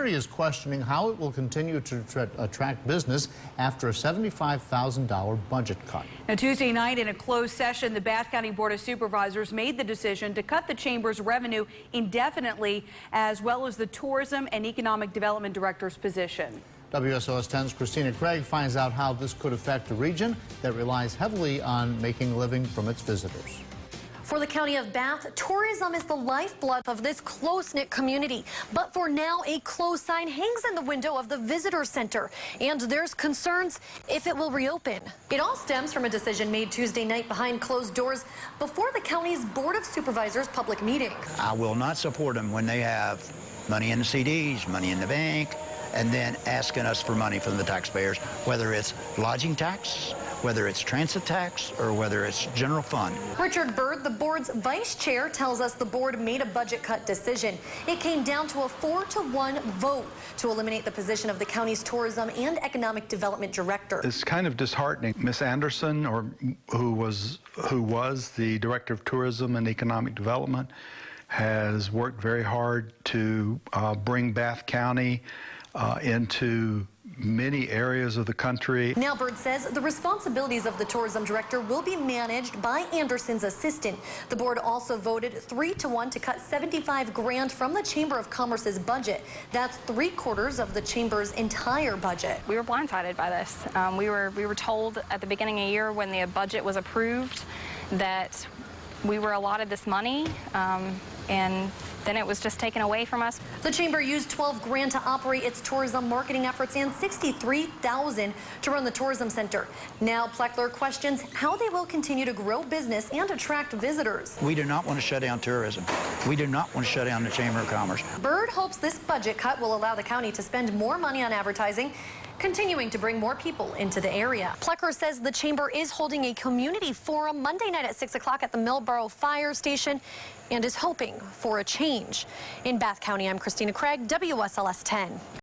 community is questioning how it will continue to attract business after a $75,000 budget cut. Now, Tuesday night in a closed session, the Bath County Board of Supervisors made the decision to cut the chamber's revenue indefinitely, as well as the Tourism and Economic Development Director's position. WSLS 10's Christina Craig finds out how this could affect a region that relies heavily on making a living from its visitors. For the County of Bath, tourism is the lifeblood of this close-knit community. But for now, a closed sign hangs in the window of the visitor center, and there's concerns if it will reopen. It all stems from a decision made Tuesday night behind closed doors before the county's Board of Supervisors public meeting. I will not support them when they have money in the CDs, money in the bank, and then asking us for money from the taxpayers, whether it's lodging tax, whether it's transit tax, or whether it's general fund. Richard Bird, the board's vice chair, tells us the board made a budget cut decision. It came down to a 4-to-1 vote to eliminate the position of the county's tourism and economic development director. It's kind of disheartening. Miss Anderson, who was the director of tourism and economic development, has worked very hard to bring Bath County into many areas of the country. Now Bird says the responsibilities of the tourism director will be managed by Anderson's assistant. The board also voted 3-to-1 to cut $75 grand from the Chamber of Commerce's budget. That's 3/4 of the chamber's entire budget. We were blindsided by this. We were told at the beginning of the year when the budget was approved that we were allotted this money, and then it was just taken away from us. The chamber used $12 grand to operate its tourism marketing efforts and $63,000 to run the tourism center. Now Pleckler questions how they will continue to grow business and attract visitors. We do not want to shut down tourism. We do not want to shut down the Chamber of Commerce. Bird hopes this budget cut will allow the county to spend more money on advertising, continuing to bring more people into the area. Plecker says the chamber is holding a community forum Monday night at 6 o'clock at the Millboro Fire Station and is hoping for a change. In Bath County, I'm Christina Craig, WSLS 10.